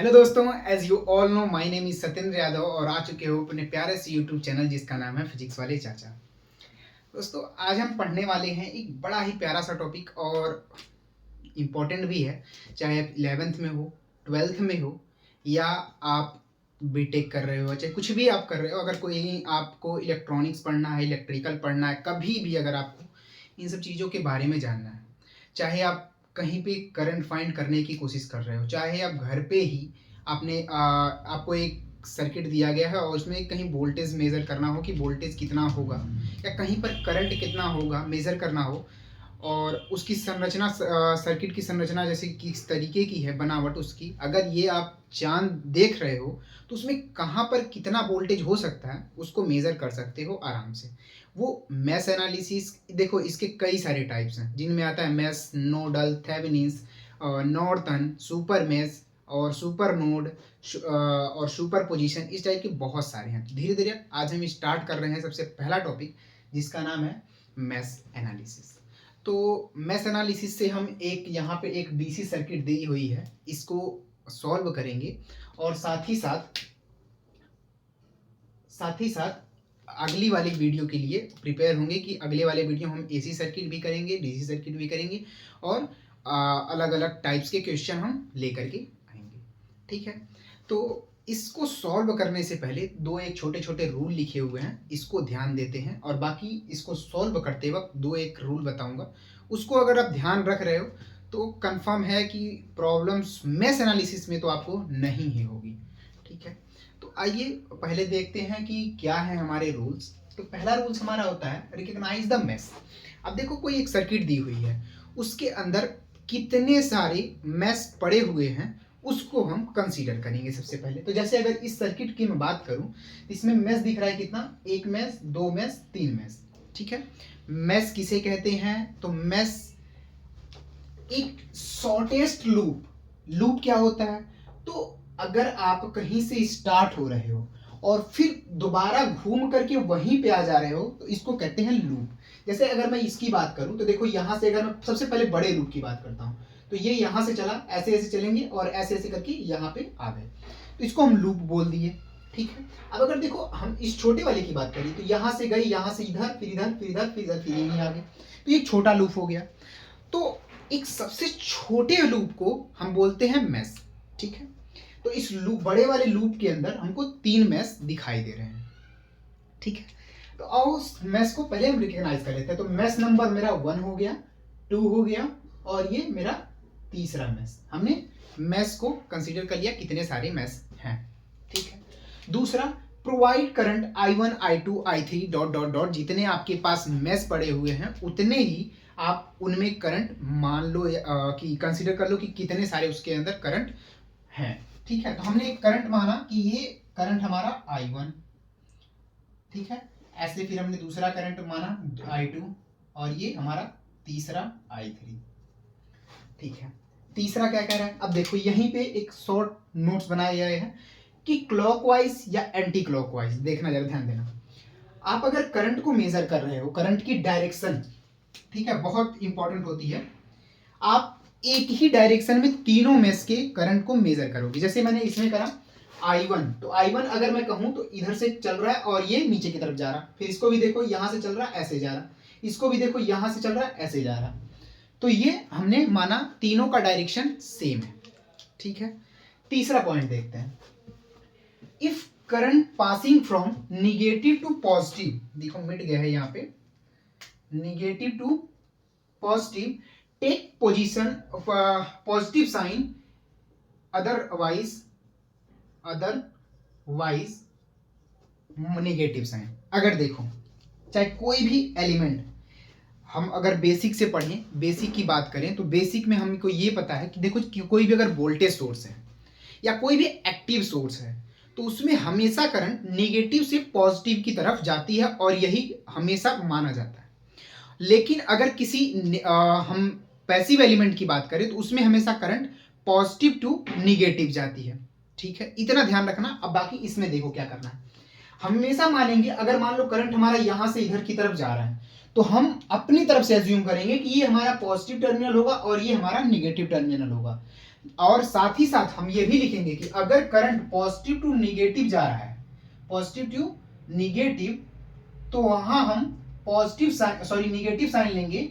Hello दोस्तों, as you all know my name is Satyendra Yadav और आ चुके हो अपने प्यारे से यूट्यूब चैनल जिसका नाम है फिजिक्स वाले चाचा। दोस्तों, आज हम पढ़ने वाले हैं एक बड़ा ही प्यारा सा टॉपिक और इम्पोर्टेंट भी है। चाहे आप 11th में हो, 12th में हो या आप बीटेक कर रहे हो, चाहे कुछ भी आप कर रहे हो, अगर कोई आपको इलेक्ट्रॉनिक्स पढ़ना है, इलेक्ट्रिकल पढ़ना है, कभी भी अगर आपको इन सब चीज़ों के बारे में जानना है, चाहे आप कहीं पे करंट फाइंड करने की कोशिश कर रहे हो, चाहे आप घर पे ही आपको एक सर्किट दिया गया है और उसमें कहीं वोल्टेज मेज़र करना हो कि वोल्टेज कितना होगा या कहीं पर करंट कितना होगा मेज़र करना हो, और उसकी संरचना सर्किट की संरचना जैसे किस तरीके की है बनावट उसकी, अगर ये आप जान देख रहे हो तो उसमें कहाँ पर कितना वोल्टेज हो सकता है उसको मेज़र कर सकते हो आराम से। वो मैश एनालिसिस, देखो इसके कई सारे टाइप्स हैं जिनमें आता है mesh, nodal, Thevenin's, Norton, super mesh और सुपर नोड और सुपर पोजिशन, इस टाइप के बहुत सारे हैं। धीरे धीरे आज हम स्टार्ट कर रहे हैं सबसे पहला टॉपिक जिसका नाम है मैश एनालिसिस। तो मैश एनालिसिस से हम एक यहाँ पे एक डीसी सर्किट दी हुई है, इसको सॉल्व करेंगे और साथ ही साथ अगली वाली वीडियो के लिए प्रिपेयर होंगे कि अगले वाले वीडियो हम एसी सर्किट भी करेंगे, डीसी सर्किट भी करेंगे और अलग अलग टाइप्स के क्वेश्चन हम लेकर के आएंगे। ठीक है, तो इसको सॉल्व करने से पहले दो एक छोटे छोटे रूल लिखे हुए हैं, इसको ध्यान देते हैं और बाकी इसको सॉल्व करते वक्त दो एक रूल बताऊंगा, उसको अगर आप ध्यान रख रहे हो तो कंफर्म है कि प्रॉब्लम्स मैश एनालिसिस में तो आपको नहीं ही होगी। ठीक है, तो आइए पहले देखते हैं कि क्या है हमारे रूल्स। तो पहला रूल्स हमारा होता है रिकॉग्नाइज द मैश। अब देखो कोई एक सर्किट दी हुई है, उसके अंदर कितने सारे मैश पड़े हुए हैं उसको हम कंसीडर करेंगे सबसे पहले। तो जैसे अगर इस सर्किट की मैं बात करूं, इसमें मैश दिख रहा है कितना, एक मैश, दो मैश, तीन मैश। ठीक है, मैश किसे कहते हैं? तो मैश एक शॉर्टेस्ट लूप। लूप क्या होता है? तो अगर आप कहीं से स्टार्ट हो रहे हो और फिर दोबारा घूम करके वहीं पे आ जा रहे हो तो इसको कहते हैं लूप। जैसे अगर मैं इसकी बात करूं तो देखो यहां से अगर मैं सबसे पहले बड़े लूप की बात करता हूं तो ये यहां से चला, ऐसे ऐसे चलेंगे और ऐसे ऐसे करके यहां पे आ गए, तो इसको हम लूप बोल दिए। ठीक है, अब अगर देखो हम इस छोटे वाले की बात करें तो यहां से गए, यहां से इधर, फिर इधर, फिर इधर, फिर इधर, फिर यहीं आ गए, तो ये छोटा लूप हो गया। तो एक सबसे छोटे लूप को हम बोलते हैं मैश। ठीक है, तो इस लूप, बड़े वाले लूप के अंदर हमको तीन मैश दिखाई दे रहे हैं। ठीक है, तो आओ उस मैश को पहले हम रिकॉग्नाइज कर लेते हैं। तो मैश नंबर मेरा 1 हो गया, 2 हो गया और ये मेरा तीसरा मैश। हमने मैश को कंसीडर कर लिया कितने सारे मैश हैं। ठीक है, दूसरा, provide current I1 I2 I3 dot dot dot, जितने आपके पास मैश पड़े हुए हैं उतने ही आप उनमें करंट मान लो कि कंसीडर कर लो कि कितने सारे उसके अंदर करंट हैं। ठीक है, तो हमने एक करंट माना कि ये करंट हमारा I1। ठीक है, ऐसे फिर हमने दूसरा करंट माना I2 और ये हमारा तीसरा I3। ठीक है, तीसरा क्या कह रहा है? अब देखो यहीं पे एक शॉर्ट नोट्स बनाए गए हैं कि क्लॉकवाइज या एंटी क्लॉकवाइज, देखना जरा ध्यान देना। आप अगर करंट को मेजर कर रहे हो, करंट की डायरेक्शन, ठीक है, बहुत इंपॉर्टेंट होती है। आप एक ही डायरेक्शन में तीनों मैश के करंट को मेजर करोगे। जैसे मैंने इसमें करा I1, तो I1 अगर मैं कहूं तो इधर से चल रहा है और ये नीचे की तरफ जा रहा, फिर इसको भी देखो यहां से चल रहा है ऐसे जा रहा, इसको भी देखो यहां से चल रहा है ऐसे जा रहा, तो ये हमने माना तीनों का डायरेक्शन सेम है। ठीक है, तीसरा पॉइंट देखते हैं। If current passing from negative to positive, देखो मिट गया है यहाँ पे, negative to positive, take position positive sign, otherwise negative sign. अगर देखो चाहे कोई भी एलिमेंट, हम अगर बेसिक से पढ़ें, बेसिक की बात करें तो बेसिक में हमको ये पता है कि देखो कि कोई भी अगर वोल्टेज सोर्स है या कोई भी एक्टिव सोर्स है तो उसमें हमेशा करंट नेगेटिव से पॉजिटिव की तरफ जाती है और यही हमेशा माना जाता है। लेकिन अगर हम पैसिव एलिमेंट की बात करें तो उसमें हमेशा करंट पॉजिटिव टू निगेटिव जाती है। ठीक है, इतना ध्यान रखना। अब बाकी इसमें देखो क्या करना है। हमेशा मानेंगे अगर मान लो करंट हमारा यहां से इधर की तरफ जा रहा है तो हम अपनी तरफ से एज्यूम करेंगे कि ये हमारा पॉजिटिव टर्मिनल होगा और ये हमारा निगेटिव टर्मिनल होगा। और साथ ही साथ हम ये भी लिखेंगे कि अगर करंट पॉजिटिव टू निगेटिव जा रहा है, पॉजिटिव टू निगेटिव, तो वहां हम पॉजिटिव साइन निगेटिव साइन लेंगे,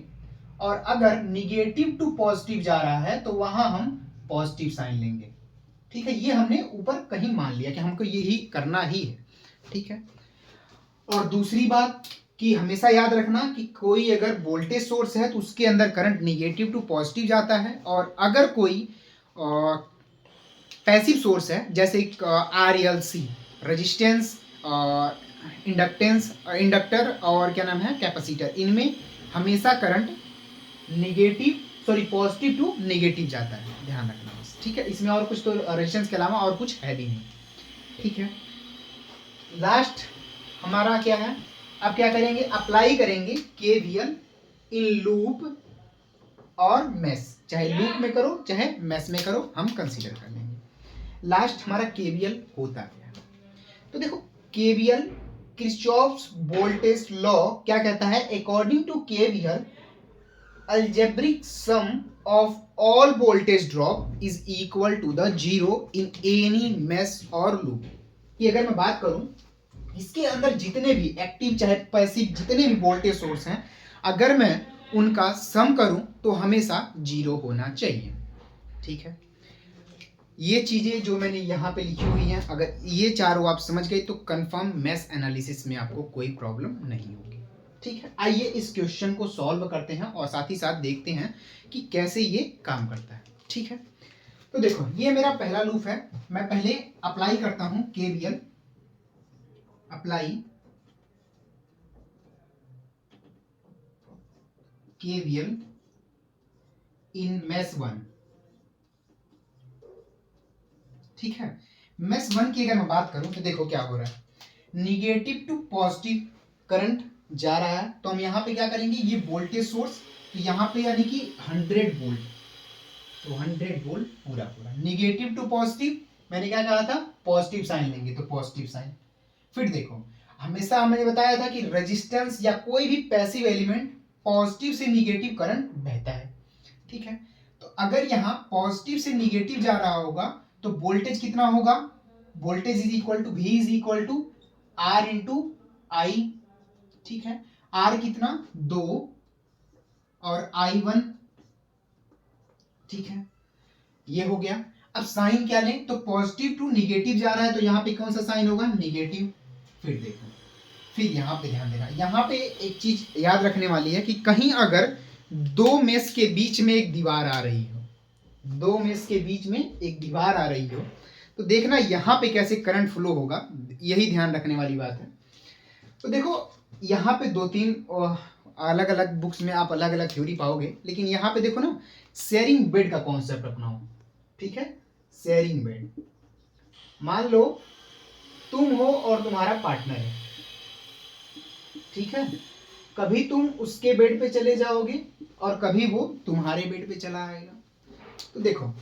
और अगर निगेटिव टू पॉजिटिव जा रहा है तो वहां हम पॉजिटिव साइन लेंगे। ठीक है, ये हमने ऊपर कहीं मान लिया कि हमको यही करना ही है। ठीक है, और दूसरी बात कि हमेशा याद रखना कि कोई अगर वोल्टेज सोर्स है तो उसके अंदर करंट निगेटिव टू पॉजिटिव जाता है, और अगर कोई पैसिव सोर्स है जैसे RLC रेजिस्टेंस, इंडक्टेंस, इंडक्टर और क्या नाम है कैपेसिटर, इनमें हमेशा करंट पॉजिटिव टू नेगेटिव जाता है, ध्यान रखना बस। ठीक है, इसमें और कुछ तो रेजिस्टेंस के अलावा और कुछ है भी नहीं। ठीक है, लास्ट हमारा क्या है, अब क्या करेंगे, अप्लाई करेंगे KVL इन लूप और मेश, चाहे लूप में करो चाहे मेश में करो, हम कंसीडर कर लेंगे। लास्ट हमारा KVL होता क्या, तो देखो KVL किरचॉफ्स वोल्टेज लॉ क्या कहता है, according to KVL algebraic sum of all voltage drop is equal to the zero in any mesh or loop। ये अगर मैं बात करूं, इसके अंदर जितने भी एक्टिव चाहे पैसिव जितने भी वोल्टेज सोर्स हैं, अगर मैं उनका सम करूं तो हमेशा जीरो होना चाहिए। ठीक है, ये चीजें जो मैंने यहाँ पे लिखी हुई हैं, अगर ये चारों आप समझ गए तो कंफर्म मैश एनालिसिस में आपको कोई प्रॉब्लम नहीं होगी। ठीक है, आइए इस क्वेश्चन को सॉल्व करते हैं और साथ ही साथ देखते हैं कि कैसे ये काम करता है। ठीक है, तो देखो ये मेरा पहला लूप है, मैं पहले अप्लाई करता हूं KVL, अप्लाई KVL इन मेश 1। ठीक है, मेश 1 की अगर मैं बात करूं तो देखो क्या हो रहा है, निगेटिव टू पॉजिटिव करंट जा रहा है, तो हम यहाँ पे क्या करेंगे, ये वोल्टेज सोर्स, तो यहाँ पे यानी कि 100 वोल्ट, तो 100 वोल्ट पूरा पूरा, निगेटिव टू पॉजिटिव मैंने क्या कहा था, पॉजिटिव साइन लेंगे तो पॉजिटिव साइन। फिर देखो हमेशा हमने बताया था कि रेजिस्टेंस या कोई भी पैसिव एलिमेंट पॉजिटिव से निगेटिव करंट बहता है। ठीक है, तो अगर यहाँ पॉजिटिव से निगेटिव जा रहा होगा तो वोल्टेज कितना होगा, voltage is equal to V is equal to R into I। ठीक है, R कितना 2 और I1। ठीक है, ये हो गया। अब साइन क्या लें, तो पॉजिटिव टू निगेटिव जा रहा है तो यहाँ पे कौन सा साइन होगा, निगेटिव। फिर देखो, फिर यहाँ पे ध्यान देना, यहाँ पे एक चीज याद रखने वाली है कि कहीं अगर दो मेश के बीच में एक दीवार आ रही हो, दो मेश के बीच में एक दीवार आ रही हो, तो देखना यहाँ पे कैसे करंट फ्लो होगा, यही ध्यान रखने वाली बात है। तो देखो यहाँ पे 2-3 अलग अलग बुक्स में आप अलग अलग थ्योरी पाओगे, लेकिन यहाँ पे देखो ना, शेयरिंग बेड का कॉन्सेप्ट अपनाओ। ठीक है, शेयरिंग बेड, मान लो तुम हो और तुम्हारा पार्टनर है। ठीक है, कभी तुम उसके बेड पे चले जाओगे और कभी वो तुम्हारे बेड पे चला आएगा। तो देखो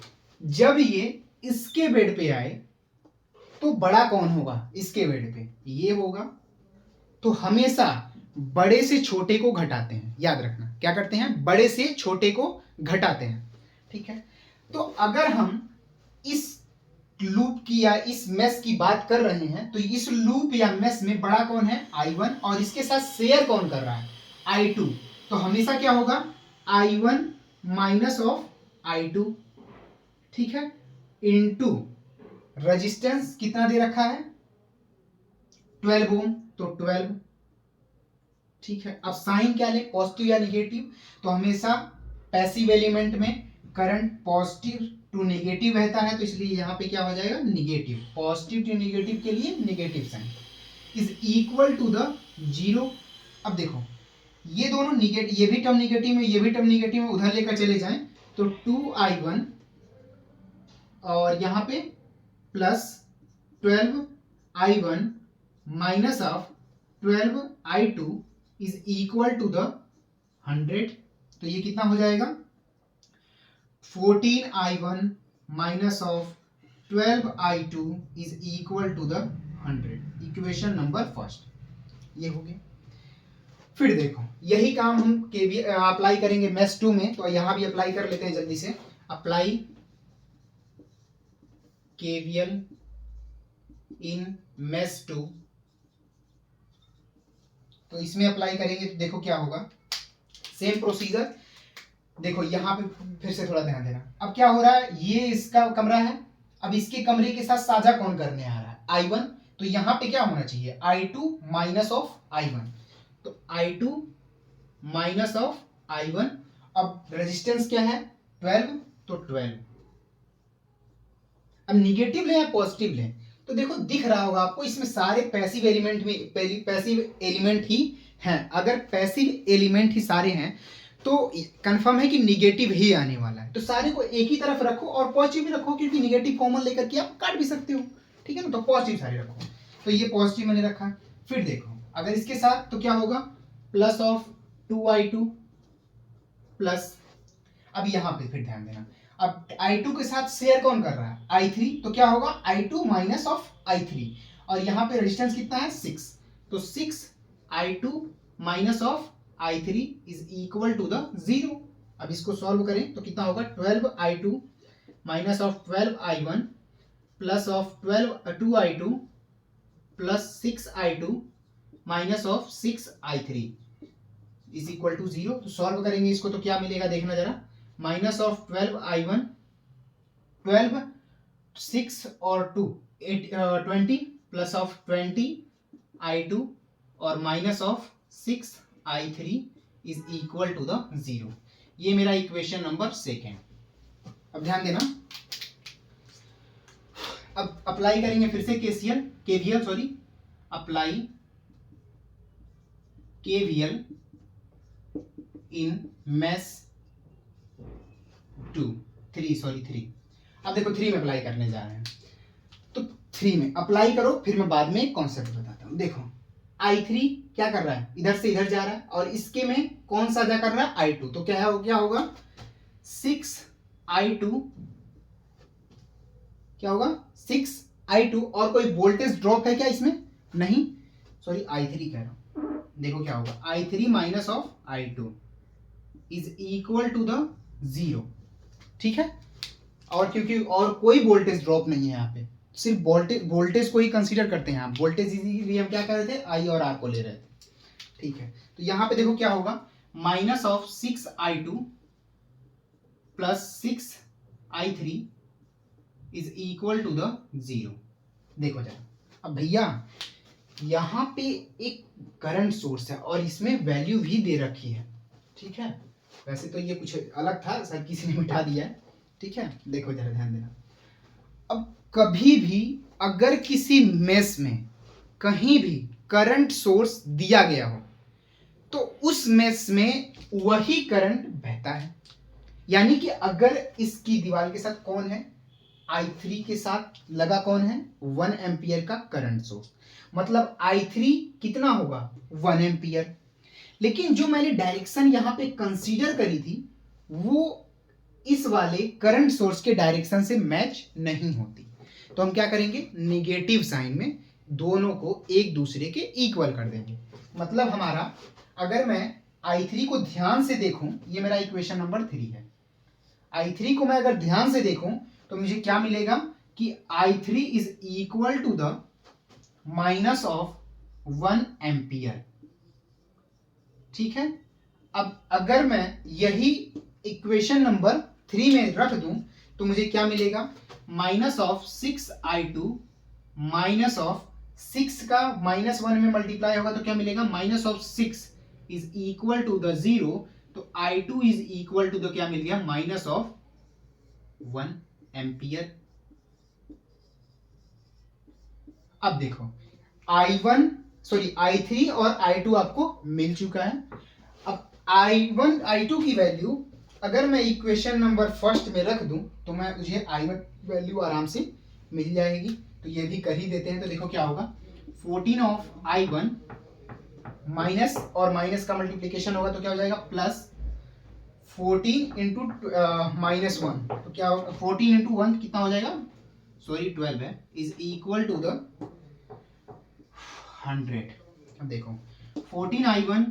जब ये इसके बेड पे आए तो बड़ा कौन होगा, इसके बेड पे ये होगा, तो हमेशा बड़े से छोटे को घटाते हैं, याद रखना क्या करते हैं, बड़े से छोटे को घटाते हैं। ठीक है, तो अगर हम इस लूप की या इस मेश की बात कर रहे हैं तो इस लूप या मेश में बड़ा कौन है, I1, और इसके साथ शेयर कौन कर रहा है, I2। तो हमेशा क्या होगा, I1 माइनस ऑफ I2। ठीक है, इनटू रेजिस्टेंस कितना दे रखा है, 12 ओम, तो 12। ठीक है, अब साइन क्या ले, पॉजिटिव या निगेटिव, तो हमेशा पैसिव एलिमेंट में करंट पॉजिटिव टू निगेटिव बहता है, तो इसलिए यहाँ पे क्या हो जाएगा, निगेटिव। पॉजिटिव टू निगेटिव के लिए negative sign is equal to the 0। अब देखो ये दोनों निगेटिव, ये भी टर्म निगेटिव में, ये भी टर्म निगेटिव में, उधर लेकर चले जाएं तो 2I1 और यहाँ पे plus 12I1 minus of 12I2 is equal to the 100। तो ये कितना हो जाएगा, 14I1 minus of 12I2 is equal to the 100। Equation number first ये हो गया। फिर देखो यही काम हम केवी अप्लाई करेंगे मेश 2 में, तो यहाँ भी अप्लाई कर लेते हैं जल्दी से। अप्लाई केवीएल इन मेश 2, तो इसमें अप्लाई करेंगे तो देखो क्या होगा, सेम प्रोसीजर। देखो यहाँ पे फिर से थोड़ा ध्यान देना। अब क्या हो रहा है, ये इसका कमरा है, अब इसके कमरे के साथ साझा कौन करने आ रहा है, I1, तो यहाँ पे क्या होना चाहिए, I2 माइनस ऑफ I1, तो I2 माइनस ऑफ I1। अब रेजिस्टेंस क्या है 12, तो 12। अब निगेटिव लें या पॉजिटिव लें, तो देखो दिख रहा होगा आपको इसमें सारे पैसिव एलिमेंट में पैसिव एलिमेंट ही हैं। अगर पैसिव एलिमेंट ही सारे हैं तो कंफर्म है कि निगेटिव ही आने वाला है। तो सारे को एक ही तरफ रखो और पॉजिटिव भी रखो, क्योंकि निगेटिव कॉमन लेकर के आप काट भी सकते हो, ठीक है ना। तो पॉजिटिव सारे रखो, तो ये पॉजिटिव मैंने रखा। फिर देखो अगर इसके साथ तो क्या होगा, प्लस ऑफ 2I2 प्लस, अब यहाँ पे फिर ध्यान देना, अब I2 के साथ शेयर कौन कर रहा है, I3, तो क्या होगा I2 माइनस ऑफ I3, और यहाँ पे रेजिस्टेंस कितना है 6, तो 6I2 minus of I3 is equal to the 0। अब इसको सॉल्व करें तो कितना होगा, 12I2 minus of 12I1 plus of 2I2 plus 6I2 minus of 6I3 is equal to 0। तो सॉल्व करेंगे इसको तो क्या मिलेगा देखना जरा, माइनस ऑफ 12I1, 12 6 और 2 20 प्लस ऑफ 20I2 और minus of 6I3 is equal to the 0। ये मेरा इक्वेशन नंबर 2। अब ध्यान देना, अब अप्लाई करेंगे फिर से केवीएल सॉरी, अप्लाई केवीएल इन मेश 3। अब देखो 3 में अप्लाई करने जा रहे हैं, तो 3 में अप्लाई करो, फिर मैं बाद में कॉन्सेप्ट बताता हूं। देखो I3 क्या कर रहा है, इधर से इधर जा रहा है, और इसके में कौन साझा कर रहा है, I2, तो क्या होगा 6I2, क्या होगा 6I2, और कोई वोल्टेज ड्रॉप है क्या इसमें, नहीं, सॉरी I3 कह रहा हूं। देखो क्या होगा, I3 minus of I2 is equal to the 0, ठीक है। और क्योंकि और कोई वोल्टेज ड्रॉप नहीं है यहाँ पे, सिर्फ वोल्टेज को ही कंसीडर करते हैं। वोल्टेज इसीलिए हम क्या कर रहे थे, I और R को ले रहे थे, ठीक है। तो यहाँ पे देखो क्या होगा, minus of 6I2 plus 6I3 is equal to the 0। देखो जरा, अब भैया यहाँ पे एक करंट सोर्स है और इसमें वैल्यू भी दे रखी है, ठीक है। वैसे तो ये कुछ अलग था, सर किसी ने मिटा दिया है, ठीक है। देखो जरा ध्यान देना, अब कभी भी अगर किसी मेश में कहीं भी करंट सोर्स दिया गया हो तो उस मेश में वही करंट बहता है। यानी कि अगर इसकी दीवार के साथ कौन है, I3 के साथ लगा कौन है, 1 एम्पियर का करंट सोर्स, मतलब I3 कितना होगा 1 एम्पियर। लेकिन जो मैंने डायरेक्शन यहाँ पे कंसीडर करी थी वो इस वाले करंट सोर्स के डायरेक्शन से मैच नहीं होती, तो हम क्या करेंगे, निगेटिव साइन में दोनों को एक दूसरे के इक्वल कर देंगे। मतलब हमारा, अगर मैं I3 को ध्यान से देखूं, ये मेरा इक्वेशन नंबर 3 है, I3 को मैं अगर ध्यान से देखूं तो मुझे क्या मिलेगा कि I3 is equal to the minus of 1 ampere, ठीक है। अब अगर मैं यही इक्वेशन नंबर 3 में रख दूं तो मुझे क्या मिलेगा, minus of 6I2 minus of 6 का माइनस 1 में मल्टीप्लाई होगा तो क्या मिलेगा, minus of 6 is equal to the 0, तो I2 is equal to the क्या मिल गया, माइनस ऑफ 1 एम्पियर। अब देखो I3 और I2 आपको मिल चुका है। अब I1 I2 की वैल्यू अगर मैं इक्वेशन नंबर 1 में रख दूं तो मुझे I1 वैल्यू आराम से मिल जाएगी। तो ये भी कर ही देते हैं, तो देखो क्या होगा, 14 ऑफ I1 माइनस और माइनस का मल्टीप्लीकेशन होगा तो क्या हो जाएगा, प्लस 14 इंटू माइनस 1, तो क्या होगा 14 इंटू 1 कितना हो जाएगा, सॉरी 12 है, इज इक्वल टू द 100। अब देखो 14I1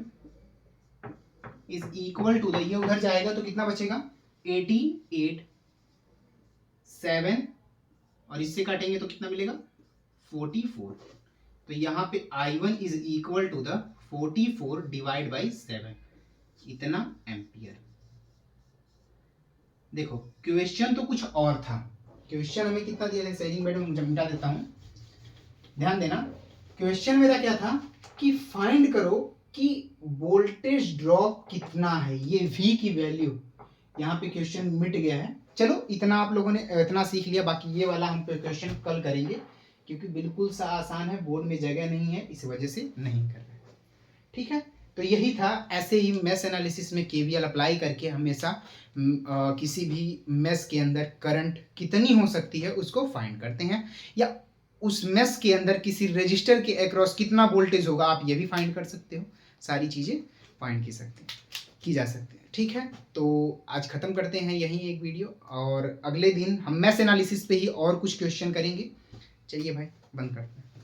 is equal to the, ये उधर जाएगा तो कितना बचेगा 88 7 और इससे काटेंगे तो कितना मिलेगा 44। तो यहाँ पे I1 is equal to the 44 divide by 7, इतना एम्पियर। देखो क्वेश्चन तो कुछ और था, क्वेश्चन हमें कितना दिया है, शेयरिंग बेड में मिटा देता हूं, ध्यान देना। क्वेश्चन मेरा क्या था कि फाइंड करो कि वोल्टेज ड्रॉप कितना है, ये V की वैल्यू। यहाँ पे क्वेश्चन मिट गया है। चलो इतना आप लोगों ने इतना सीख लिया, बाकी ये वाला हम क्वेश्चन कल करेंगे क्योंकि बिल्कुल सा आसान है, बोर्ड में जगह नहीं है, इस वजह से नहीं कर रहे। ठीक है, तो यही था। ऐसे ही मैश एनालिसिस में केवीएल अप्लाई करके हमेशा किसी भी मैश के अंदर करंट कितनी हो सकती है उसको फाइंड करते हैं, या उस मैश के अंदर किसी रजिस्टर के अक्रॉस कितना वोल्टेज होगा आप ये भी फाइंड कर सकते हो। सारी चीज़ें फाइंड की जा सकती है। ठीक है, तो आज ख़त्म करते हैं यहीं एक वीडियो, और अगले दिन हम मैश एनालिसिस पे ही और कुछ क्वेश्चन करेंगे। चलिए भाई बंद करते हैं।